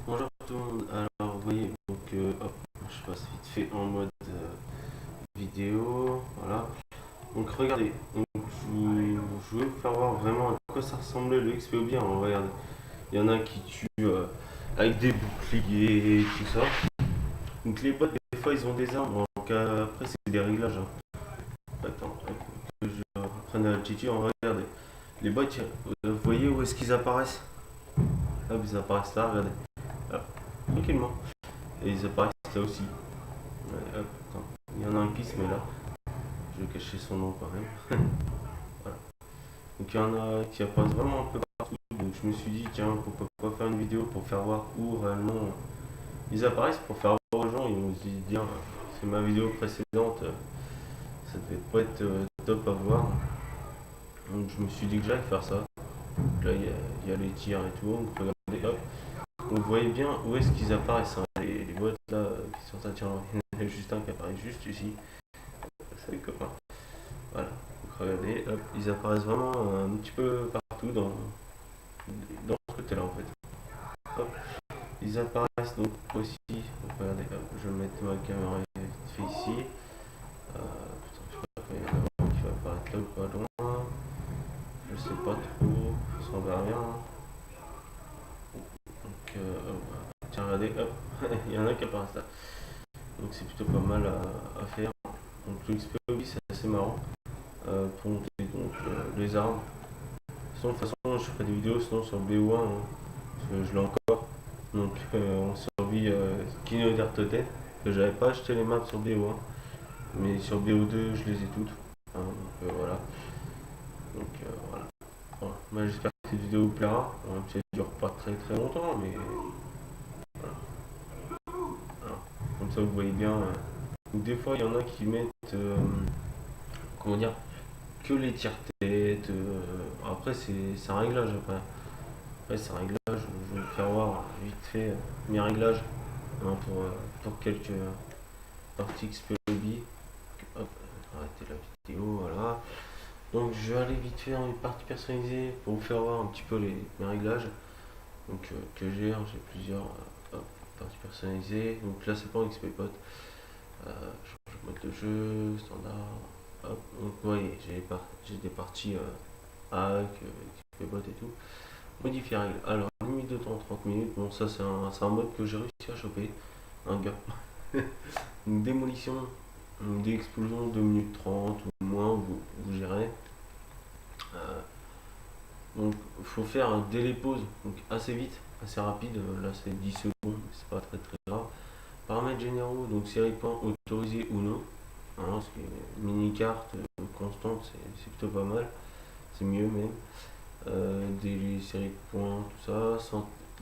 Bonjour tout le monde, alors vous voyez, donc hop, je passe vite fait en mode vidéo, voilà. Donc regardez, donc, je vais vous faire voir vraiment à quoi ça ressemblait le XP bien, regardez. Il y en a qui tuent avec des boucliers et tout ça. Donc les bots des fois ils ont des armes, donc après c'est des réglages. Attends, hop, que je reprenne l'altitude, regardez. Les bots, vous voyez où est-ce qu'ils apparaissent? Hop, ils apparaissent là, regardez. Hop, tranquillement. Et ils apparaissent là aussi. Ouais, hop, attends. Il y en a un qui se met là. Je vais cacher son nom quand même. Voilà. Donc il y en a qui apparaissent vraiment un peu partout. Donc je me suis dit, tiens, pourquoi pas faire une vidéo pour faire voir où réellement ils apparaissent, pour faire voir aux gens. Ils vont se dire, c'est ma vidéo précédente, ça devait pas être top à voir. Donc je me suis dit que j'allais faire ça. Donc là il y a les tirs et tout. Donc regardez, hop. Donc vous voyez bien où est-ce qu'ils apparaissent, hein. Les bots là qui sont attirés. Il y en a juste un qui apparaît juste ici. C'est les copains. Voilà. Donc regardez, hop, ils apparaissent vraiment un petit peu partout dans ce côté-là en fait. Hop. Ils apparaissent donc aussi. Donc regardez, hop, je vais mettre ma caméra vite fait ici. Putain, je sais pas quand il y en a un qui va apparaître là ou pas loin. Je sais pas trop, ça ne va rien. Donc voilà. Tiens, regardez, hop, il y en a qui apparaissent là. Donc c'est plutôt pas mal à faire. Donc le XP Hobby c'est assez marrant pour monter donc, les armes. Sinon, de toute façon, je ferai des vidéos sinon sur BO1, hein, parce que je l'ai encore. Donc, on survit Kino d'Artotet, que j'avais pas acheté les maps sur BO1, mais sur BO2, je les ai toutes. Hein, donc, voilà. Donc, voilà. Bon, moi, j'espère que cette vidéo vous plaira. Même si elle dure pas très très longtemps, mais voilà. Voilà. Comme ça, vous voyez bien. Donc, des fois, il y en a qui mettent, comment dire, que les tire-têtes. Après, c'est un réglage après. Après, c'est un réglage. Je vais vous faire voir vite fait mes réglages, hein, pour quelques parties XP Lobby. Hop, arrêtez la vidéo, voilà. Donc, je vais aller vite fait dans les parties personnalisées pour vous faire voir un petit peu mes réglages. Donc, que j'ai plusieurs parties personnalisées. Donc, là, c'est pas un XP Pot. Je mode de jeu, standard. Hop, donc, vous voyez, j'ai des parties hack, XP Bot et tout. Modifier règle. Alors, limite de temps 30 minutes. Bon, ça, c'est un mode que j'ai réussi à choper. Un gars. Une démolition, des explosions 2 minutes 30 ou moins, vous gérez. Euh, donc, il faut faire un délai pause donc assez vite, assez rapide. Là, c'est 10 secondes, mais c'est pas très très grave. Paramètres généraux, donc série point autorisé ou non. Voilà, parce que mini-carte constante, c'est plutôt pas mal. C'est mieux même. Des séries de points, tout ça.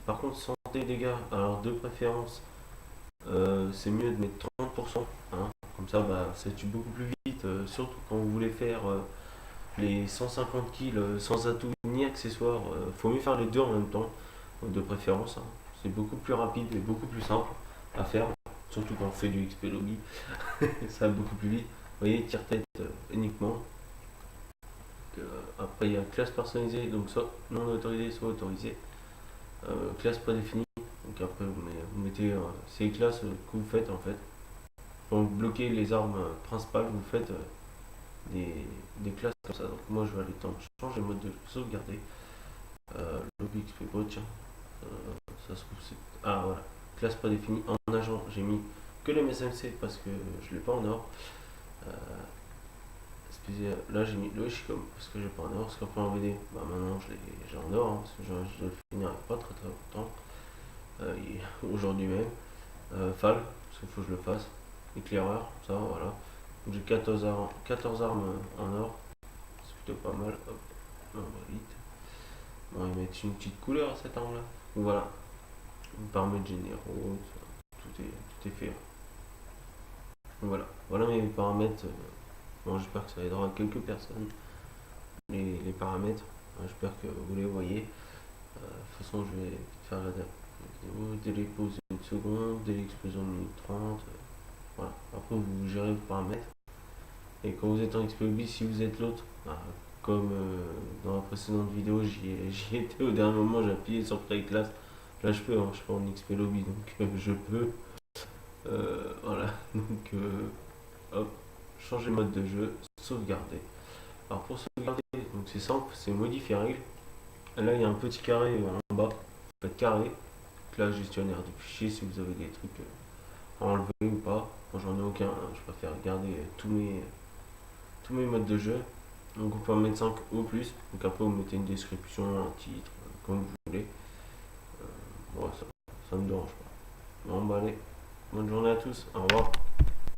Par contre, santé, dégâts, alors de préférence, c'est mieux de mettre 30%. Hein. Comme ça, bah, ça tue beaucoup plus vite, surtout quand vous voulez faire les 150 kills sans atout ni accessoires. Faut mieux faire les deux en même temps, de préférence. Hein. C'est beaucoup plus rapide et beaucoup plus simple à faire, surtout quand on fait du XP lobby. Ça va beaucoup plus vite. Vous voyez, tire-tête uniquement. Après, il y a classe personnalisée, donc soit non autorisée, soit autorisée. Classe prédéfinie, donc après vous mettez ces classes que vous faites en fait. Pour bloquer les armes principales, vous faites des classes comme ça. Donc moi je vais aller changer le mode de sauvegarder. Lobby XP Pro, tiens. Ça se trouve c'est. Ah voilà. Classe prédéfinie en agent, j'ai mis que les MSMC parce que je l'ai pas en or. Euh, Là j'ai mis le Shicom parce que j'ai pas en or, parce qu'après en VD, bah maintenant j'ai en or, hein, parce que je le finirai pas très très longtemps. Aujourd'hui même. Fall, parce qu'il faut que je le fasse. Éclaireur, ça voilà. Donc j'ai 14 armes en or, c'est plutôt pas mal. Hop, on va vite. On va mettre une petite couleur à cette arme là. Donc voilà, paramètres généraux, tout est fait. Donc voilà mes paramètres. Bon, j'espère que ça aidera quelques personnes. Les paramètres, j'espère que vous les voyez. De toute façon, je vais faire la vidéo. Délai pause 1 seconde, délai explosion 1 minute 30. Voilà. Après, vous gérez vos paramètres. Et quand vous êtes en XPLB, si vous êtes l'autre, bah, comme dans la précédente vidéo, j'y étais au dernier moment, j'ai appuyé sur Créer classe. Là je peux, hein, je suis pas en XP lobby, donc je peux. Voilà, donc hop, changer mode de jeu, sauvegarder. Alors pour sauvegarder, donc c'est simple, c'est modifier règles. Là il y a un petit carré en bas, vous faites carré, là gestionnaire du fichier si vous avez des trucs à enlever ou pas. Moi j'en ai aucun, hein, je préfère garder tous mes modes de jeu. Donc vous pouvez en mettre 5 ou plus, donc après vous mettez une description, un titre, comme vous voulez. Bon, ça me dérange pas. Bon bah allez, bonne journée à tous, au revoir.